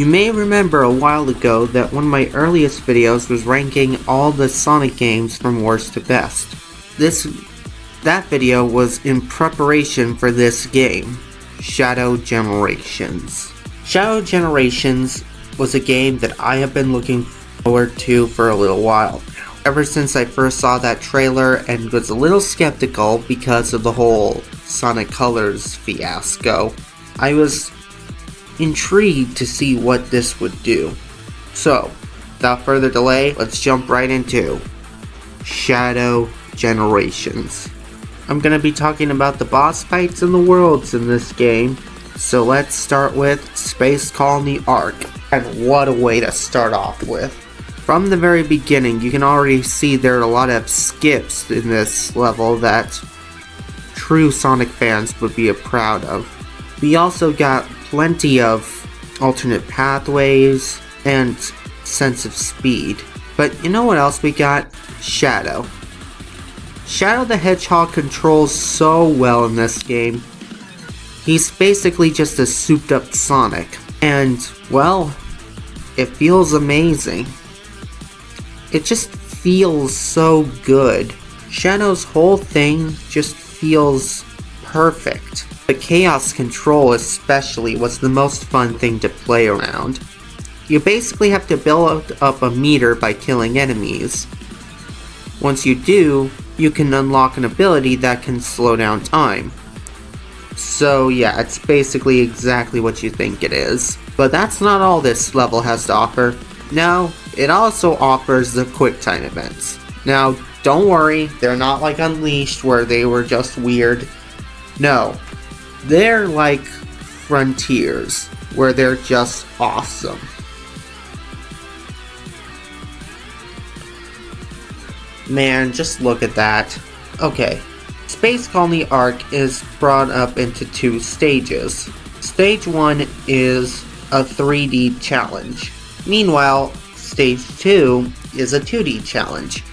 You may remember a while ago that one of my earliest videos was ranking all the Sonic games from worst to best. That video was in preparation for this game, Shadow Generations. Shadow Generations was a game that I have been looking forward to for a little while now. Ever since I first saw that trailer and was a little skeptical because of the whole Sonic Colors fiasco, I was intrigued to see what this would do. So, without further delay, let's jump right into Shadow Generations. I'm going to be talking about the boss fights and the worlds in this game. So let's start with Space Colony Arc. And what a way to start off with. From the very beginning, you can already see there are a lot of skips in this level that true Sonic fans would be proud of. We also got plenty of alternate pathways and sense of speed. But you know what else we got? Shadow. Shadow the Hedgehog controls so well in this game. He's basically just a souped up Sonic. And, well, it feels amazing. It just feels so good. Shadow's whole thing just feels perfect. The Chaos Control especially was the most fun thing to play around. You basically have to build up a meter by killing enemies. Once you do, you can unlock an ability that can slow down time. So yeah, it's basically exactly what you think it is. But that's not all this level has to offer. No, it also offers the QuickTime events. Now, don't worry, they're not like Unleashed where they were just weird. No, they're like Frontiers, where they're just awesome. Man, just look at that. Okay, Space Colony Arc is brought up into two stages. Stage 1 is a 3D challenge. Meanwhile, Stage 2 is a 2D challenge.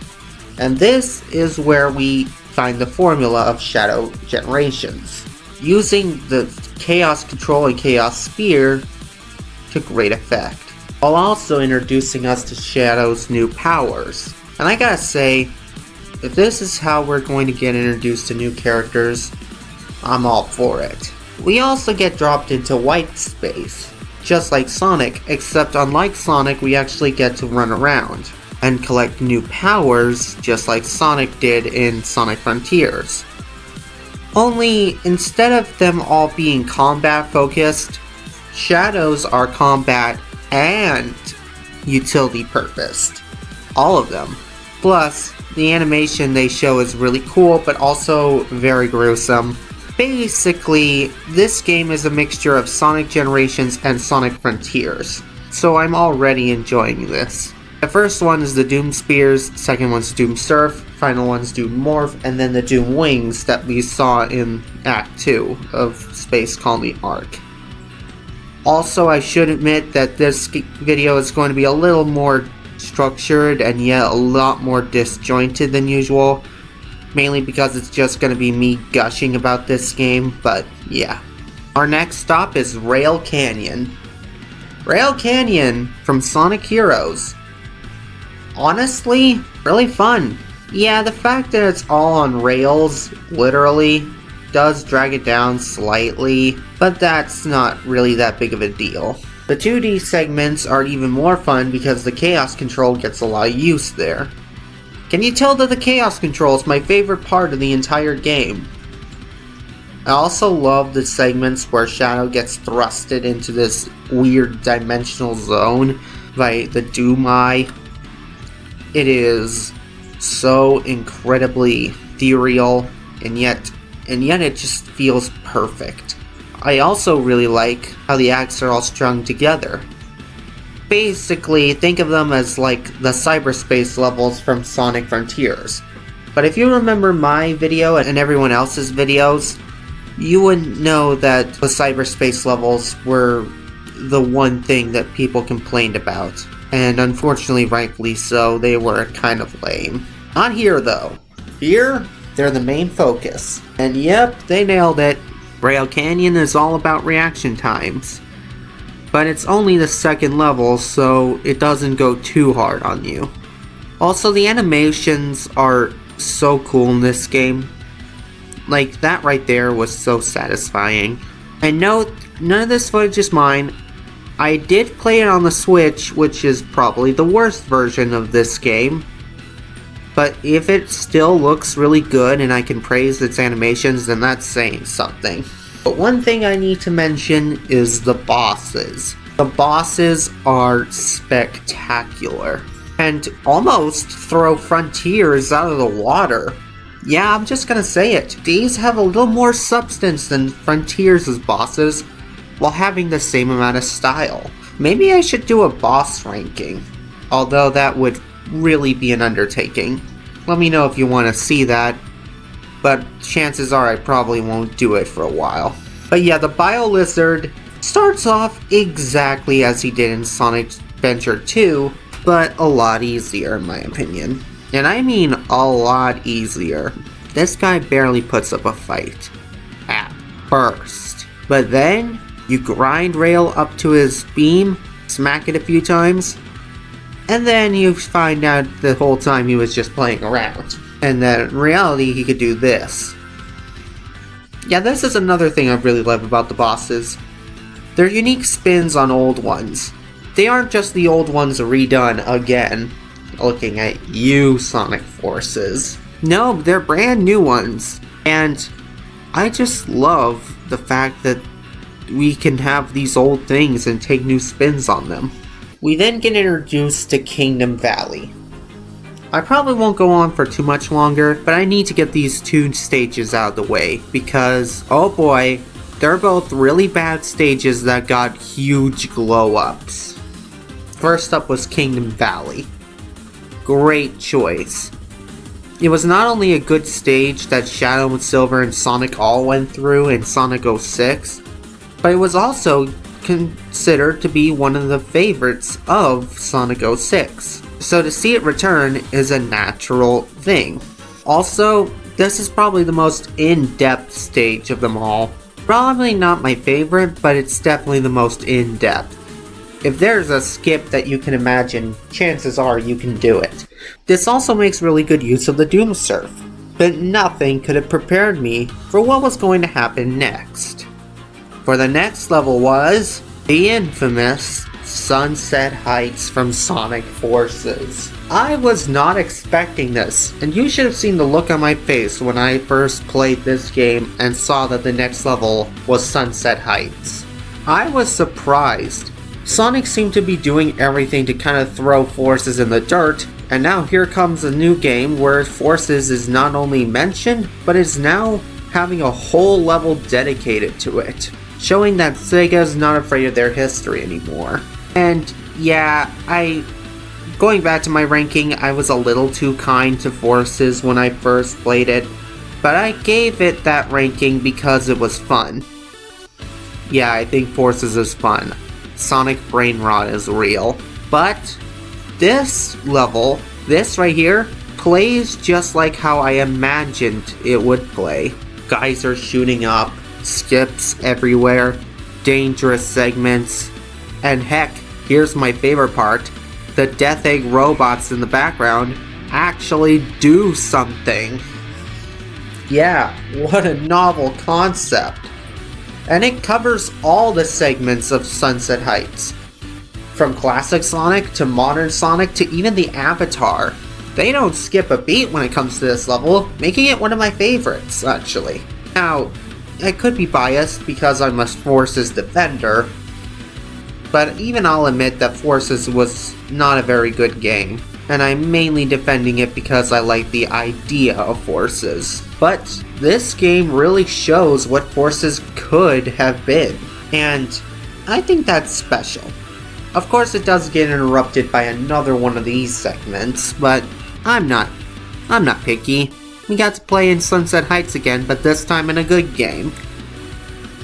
And this is where we find the formula of Shadow Generations, using the Chaos Control and Chaos Sphere to great effect, while also introducing us to Shadow's new powers. And I gotta say, if this is how we're going to get introduced to new characters, I'm all for it. We also get dropped into white space, just like Sonic, except unlike Sonic, we actually get to run around and collect new powers, just like Sonic did in Sonic Frontiers. Only, instead of them all being combat focused, Shadows are combat and utility purposed. All of them. Plus, the animation they show is really cool, but also very gruesome. Basically, this game is a mixture of Sonic Generations and Sonic Frontiers, so I'm already enjoying this. The first one is the Doom Spears, second one's Doom Surf, final one's Doom Morph, and then the Doom Wings that we saw in Act 2 of Space Colony Arc. Also, I should admit that this video is going to be a little more structured and yet a lot more disjointed than usual, mainly because it's just going to be me gushing about this game, but yeah. Our next stop is Rail Canyon. Rail Canyon from Sonic Heroes. Honestly, really fun. Yeah, the fact that it's all on rails, literally, does drag it down slightly, but that's not really that big of a deal. The 2D segments are even more fun because the Chaos Control gets a lot of use there. Can you tell that the Chaos Control is my favorite part of the entire game? I also love the segments where Shadow gets thrusted into this weird dimensional zone by the Doom Eye. It is so incredibly ethereal, and yet it just feels perfect. I also really like how the acts are all strung together. Basically, think of them as like the cyberspace levels from Sonic Frontiers. But if you remember my video and everyone else's videos, you would know that the cyberspace levels were the one thing that people complained about. And unfortunately, rightfully so, they were kind of lame. Not here though. Here, they're the main focus. And yep, they nailed it. Rail Canyon is all about reaction times. but it's only the second level, so it doesn't go too hard on you. Also, the animations are so cool in this game. Like, that right there was so satisfying. And note, none of this footage is mine. I did play it on the Switch, which is probably the worst version of this game. But if it still looks really good and I can praise its animations, then that's saying something. But one thing I need to mention is the bosses. The bosses are spectacular and almost throw Frontiers out of the water. Yeah, I'm just gonna say it. These have a little more substance than Frontiers' bosses, while having the same amount of style. Maybe I should do a boss ranking, although that would really be an undertaking. Let me know if you want to see that, but chances are I probably won't do it for a while. But yeah, the Bio Lizard starts off exactly as he did in Sonic Adventure 2, but a lot easier in my opinion. And I mean a lot easier. This guy barely puts up a fight at first, but then you grind rail up to his beam, smack it a few times, and then you find out the whole time he was just playing around. And that in reality he could do this. Yeah, this is another thing I really love about the bosses. They're unique spins on old ones. They aren't just the old ones redone again. Looking at you, Sonic Forces. No, they're brand new ones. And I just love the fact that we can have these old things and take new spins on them. We then get introduced to Kingdom Valley. I probably won't go on for too much longer, but I need to get these two stages out of the way because, oh boy, they're both really bad stages that got huge glow-ups. First up was Kingdom Valley. Great choice. It was not only a good stage that Shadow and Silver and Sonic all went through in Sonic 06, but it was also considered to be one of the favorites of Sonic 06. So to see it return is a natural thing. Also, this is probably the most in-depth stage of them all. Probably not my favorite, but it's definitely the most in-depth. If there's a skip that you can imagine, chances are you can do it. This also makes really good use of the Doom Surf, but nothing could have prepared me for what was going to happen next. For the next level was the infamous Sunset Heights from Sonic Forces. I was not expecting this, and you should have seen the look on my face when I first played this game and saw that the next level was Sunset Heights. I was surprised. Sonic seemed to be doing everything to kind of throw Forces in the dirt, and now here comes a new game where Forces is not only mentioned, but is now having a whole level dedicated to it, showing that Sega is not afraid of their history anymore. And yeah, going back to my ranking, I was a little too kind to Forces when I first played it, but I gave it that ranking because it was fun. Yeah, I think Forces is fun. Sonic Brain Rot is real. But this level, this right here, plays just like how I imagined it would play. Geysers shooting up, skips everywhere, dangerous segments, and heck, here's my favorite part, the Death Egg robots in the background actually do something. Yeah, what a novel concept. And it covers all the segments of Sunset Heights. From classic Sonic to modern Sonic to even the Avatar. They don't skip a beat when it comes to this level, making it one of my favorites, actually. Now, I could be biased because I'm a Forces defender, but even I'll admit that Forces was not a very good game, and I'm mainly defending it because I like the idea of Forces. But this game really shows what Forces could have been, and I think that's special. Of course it does get interrupted by another one of these segments, but I'm not picky. We got to play in Sunset Heights again, but this time in a good game.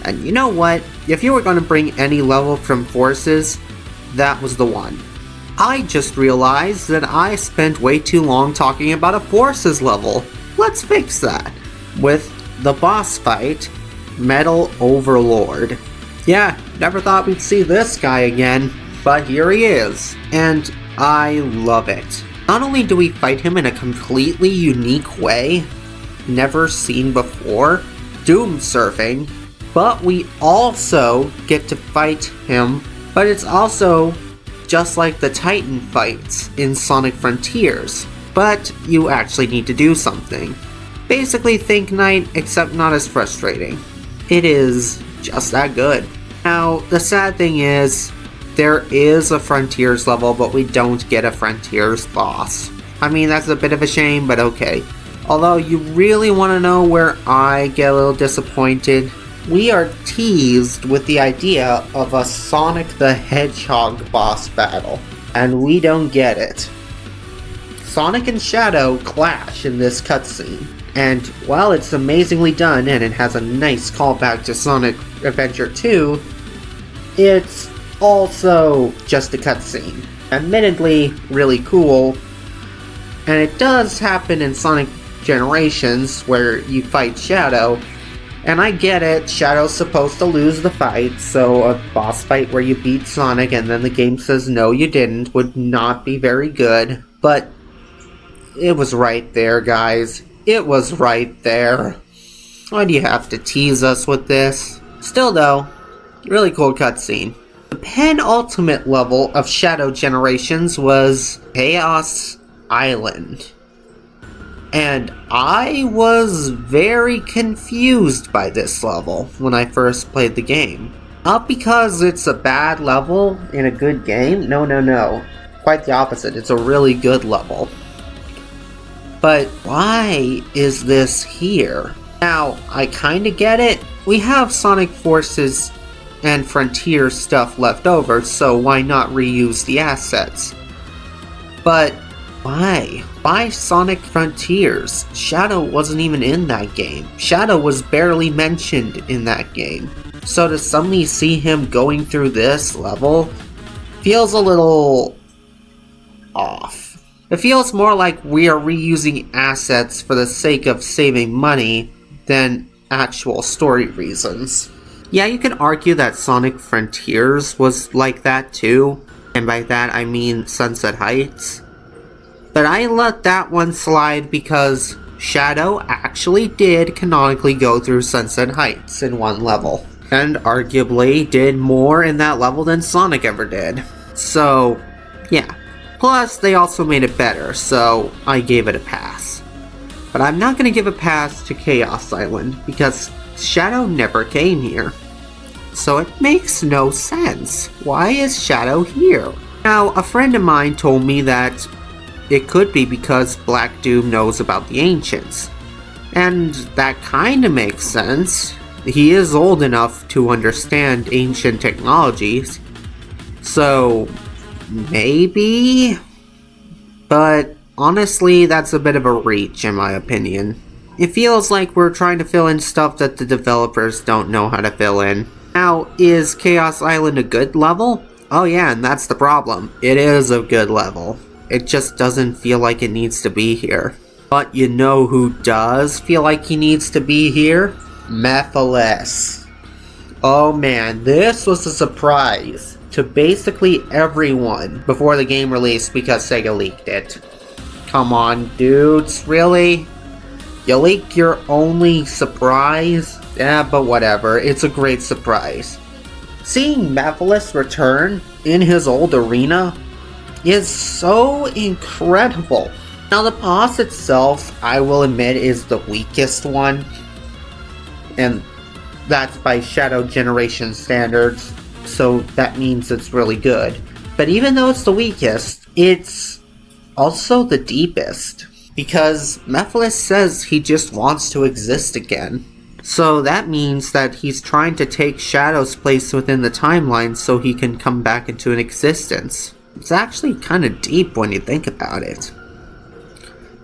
And you know what? If you were going to bring any level from Forces, that was the one. I just realized that I spent way too long talking about a Forces level. Let's fix that. With the boss fight, Metal Overlord. Yeah, never thought we'd see this guy again, but here he is, and I love it. Not only do we fight him in a completely unique way, never seen before, doom surfing, but we also get to fight him, but it's also just like the Titan fights in Sonic Frontiers, but you actually need to do something. Basically Think Night, except not as frustrating. It is just that good. Now, the sad thing is, there is a Frontiers level, but we don't get a Frontiers boss. I mean, that's a bit of a shame, but okay. Although you really want to know where I get a little disappointed, we are teased with the idea of a Sonic the Hedgehog boss battle, and we don't get it. Sonic and Shadow clash in this cutscene, and while it's amazingly done and it has a nice callback to Sonic Adventure 2, it's also just a cutscene. Admittedly, really cool, and it does happen in Sonic Generations where you fight Shadow, and I get it, Shadow's supposed to lose the fight, so a boss fight where you beat Sonic and then the game says no you didn't would not be very good, but it was right there, guys. It was right there. Why do you have to tease us with this? Still though, really cool cutscene. The penultimate level of Shadow Generations was Chaos Island. And I was very confused by this level when I first played the game. Not because it's a bad level in a good game, no. Quite the opposite, it's a really good level. But why is this here? Now, I kinda get it. We have Sonic Forces and Frontier stuff left over, so why not reuse the assets? But why? Why Sonic Frontiers? Shadow wasn't even in that game. Shadow was barely mentioned in that game. So to suddenly see him going through this level feels a little off. It feels more like we are reusing assets for the sake of saving money than actual story reasons. Yeah, you can argue that Sonic Frontiers was like that too, and by that I mean Sunset Heights. But I let that one slide because Shadow actually did canonically go through Sunset Heights in one level, and arguably did more in that level than Sonic ever did. So, yeah. Plus, they also made it better, so I gave it a pass. But I'm not going to give a pass to Chaos Island, because Shadow never came here. So it makes no sense. Why is Shadow here? Now, a friend of mine told me that it could be because Black Doom knows about the Ancients. And that kinda makes sense. He is old enough to understand ancient technologies. So, maybe? But honestly, that's a bit of a reach in my opinion. It feels like we're trying to fill in stuff that the developers don't know how to fill in. Now, is Chaos Island a good level? Oh yeah, and that's the problem. It is a good level. It just doesn't feel like it needs to be here. But you know who does feel like he needs to be here? Mephiles. Oh man, this was a surprise to basically everyone before the game released because Sega leaked it. Come on, dudes, really? You leak your only surprise? Yeah, but whatever, it's a great surprise. Seeing Mephiles return in his old arena is so incredible. Now the boss itself, I will admit, is the weakest one, and that's by Shadow Generation standards, so that means it's really good. But even though it's the weakest, it's also the deepest, because Mephiles says he just wants to exist again. So that means that he's trying to take Shadow's place within the timeline so he can come back into an existence. It's actually kind of deep when you think about it.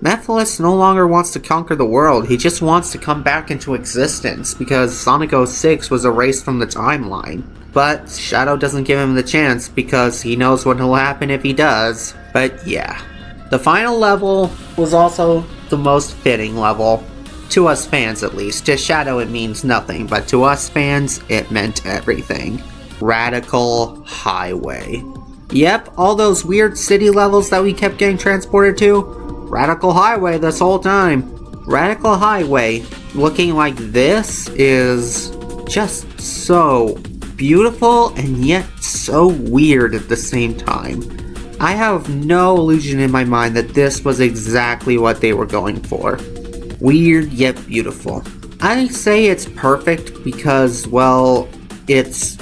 Mephiles no longer wants to conquer the world, he just wants to come back into existence because Sonic 06 was erased from the timeline. But Shadow doesn't give him the chance because he knows what will happen if he does. But yeah. The final level was also the most fitting level. To us fans at least. To Shadow it means nothing, but to us fans, it meant everything. Radical Highway. Yep, all those weird city levels that we kept getting transported to, Radical Highway this whole time. Radical Highway, looking like this, is just so beautiful and yet so weird at the same time. I have no illusion in my mind that this was exactly what they were going for. Weird yet beautiful. I say it's perfect because, well, it's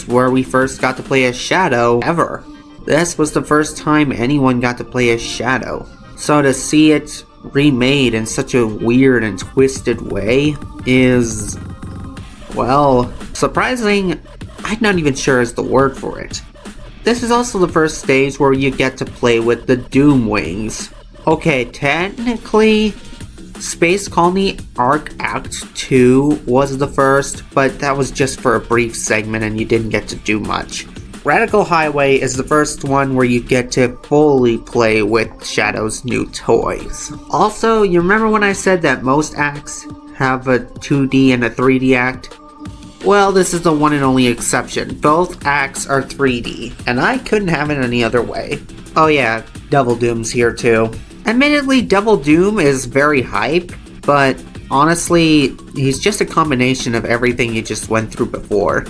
where we first got to play as Shadow ever. This was the first time anyone got to play as Shadow. So to see it remade in such a weird and twisted way is, well, surprising. I'm not even sure is the word for it. This is also the first stage where you get to play with the Doom Wings. Okay, technically, Space Colony Arc Act 2 was the first, but that was just for a brief segment and you didn't get to do much. Radical Highway is the first one where you get to fully play with Shadow's new toys. Also, you remember when I said that most acts have a 2D and a 3D act? Well, this is the one and only exception. Both acts are 3D, and I couldn't have it any other way. Oh yeah, Devil Doom's here too. Admittedly, Devil Doom is very hype, but honestly, he's just a combination of everything you just went through before.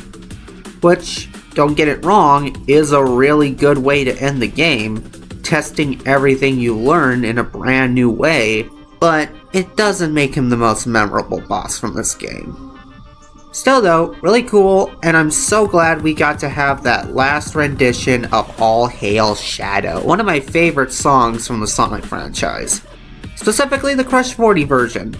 Which, don't get it wrong, is a really good way to end the game, testing everything you learn in a brand new way, but it doesn't make him the most memorable boss from this game. Still though, really cool, and I'm so glad we got to have that last rendition of All Hail Shadow, one of my favorite songs from the Sonic franchise. Specifically the Crush 40 version.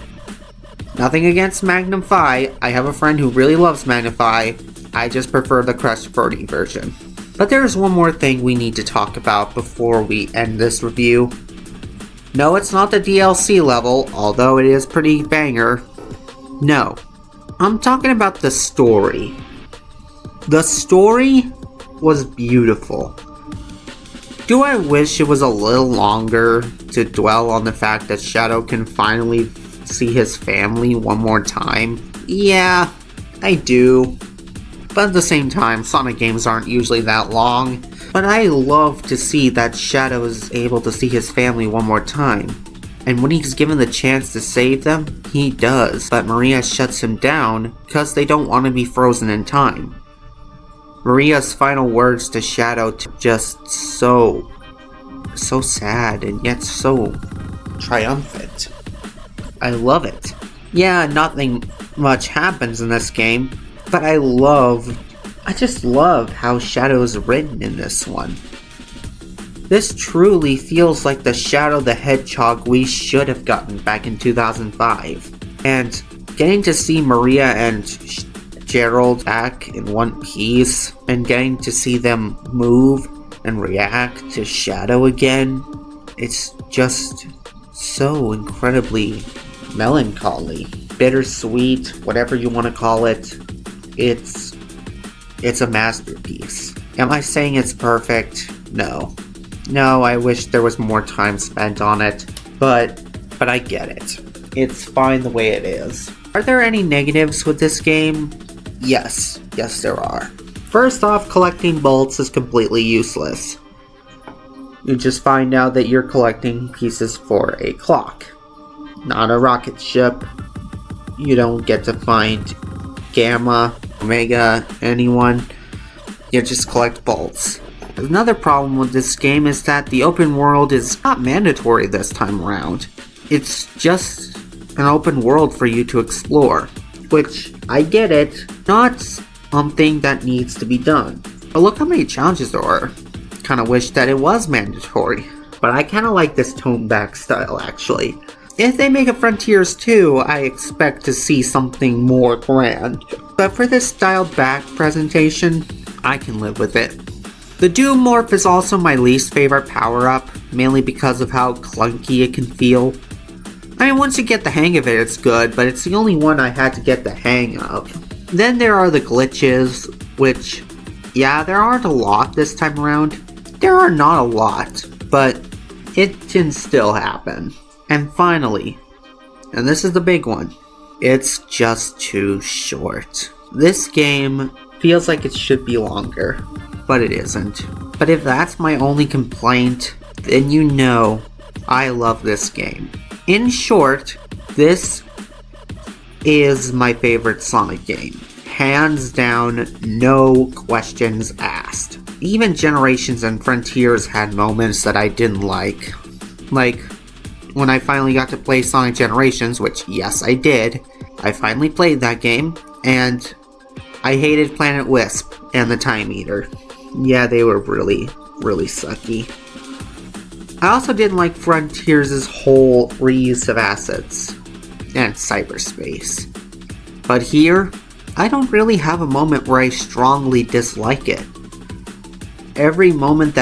Nothing against Magnum Phi, I have a friend who really loves Magnum Phi, I just prefer the Crush 40 version. But there's one more thing we need to talk about before we end this review. No, it's not the DLC level, although it is pretty banger. No. I'm talking about the story. The story was beautiful. Do I wish it was a little longer to dwell on the fact that Shadow can finally see his family one more time? Yeah, I do. But at the same time, Sonic games aren't usually that long. But I love to see that Shadow is able to see his family one more time. And when he's given the chance to save them, he does, but Maria shuts him down because they don't want to be frozen in time. Maria's final words to Shadow just so sad and yet so triumphant. I love it. Yeah, nothing much happens in this game, but I just love how Shadow is written in this one. This truly feels like the Shadow the Hedgehog we should have gotten back in 2005. And getting to see Maria and Gerald back in one piece, and getting to see them move and react to Shadow again, it's just so incredibly melancholy, bittersweet, whatever you want to call it. It's a masterpiece. Am I saying it's perfect? No. No, I wish there was more time spent on it, but I get it. It's fine the way it is. Are there any negatives with this game? Yes. Yes, there are. First off, collecting bolts is completely useless. You just find out that you're collecting pieces for a clock, not a rocket ship. You don't get to find Gamma, Omega, anyone. You just collect bolts. Another problem with this game is that the open world is not mandatory this time around. It's just an open world for you to explore, which, I get it, not something that needs to be done. But look how many challenges there are. Kinda wish that it was mandatory, but I kinda like this toned back style actually. If they make a Frontiers 2, I expect to see something more grand. But for this styled back presentation, I can live with it. The Doom Morph is also my least favorite power-up, mainly because of how clunky it can feel. I mean, once you get the hang of it, it's good, but it's the only one I had to get the hang of. Then there are the glitches, which, yeah, there aren't a lot this time around. There are not a lot, but it can still happen. And finally, and this is the big one, it's just too short. This game feels like it should be longer, but it isn't. But if that's my only complaint, then you know I love this game. In short, this is my favorite Sonic game. Hands down, no questions asked. Even Generations and Frontiers had moments that I didn't like. Like, when I finally got to play Sonic Generations, which yes I did, I finally played that game, and I hated Planet Wisp and the Time Eater. Yeah, they were really, really sucky. I also didn't like Frontiers' whole reuse of assets and cyberspace. But here, I don't really have a moment where I strongly dislike it. Every moment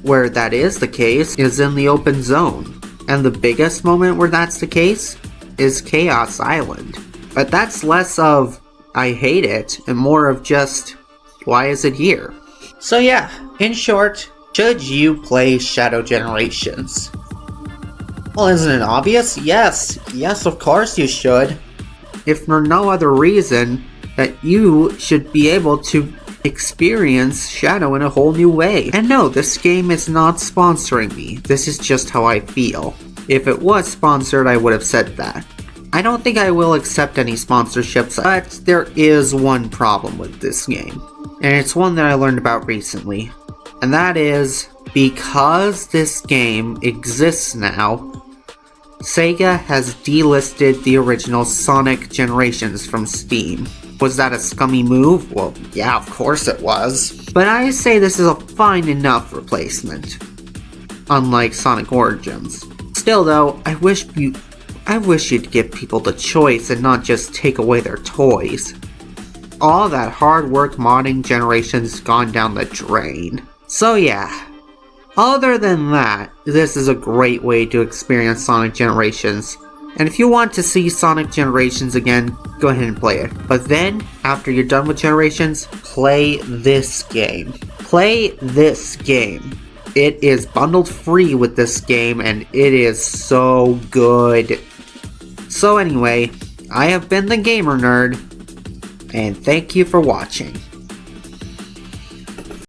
where that is the case is in the open zone, and the biggest moment where that's the case is Chaos Island. But that's less of I hate it and more of just why is it here? So yeah, in short, should you play Shadow Generations? Well, isn't it obvious? Yes, of course you should. If for no other reason that you should be able to experience Shadow in a whole new way. And no, this game is not sponsoring me. This is just how I feel. If it was sponsored, I would have said that. I don't think I will accept any sponsorships, but there is one problem with this game. And it's one that I learned about recently. And that is, because this game exists now, Sega has delisted the original Sonic Generations from Steam. Was that a scummy move? Well, yeah, of course it was. But I say this is a fine enough replacement, unlike Sonic Origins. Still though, I wish you'd give people the choice and not just take away their toys. All that hard work modding Generations gone down the drain. So yeah. Other than that, this is a great way to experience Sonic Generations. And if you want to see Sonic Generations again, go ahead and play it. But then, after you're done with Generations, play this game. Play this game. It is bundled free with this game, and it is so good. So anyway, I have been the Gamer Nerd, and thank you for watching.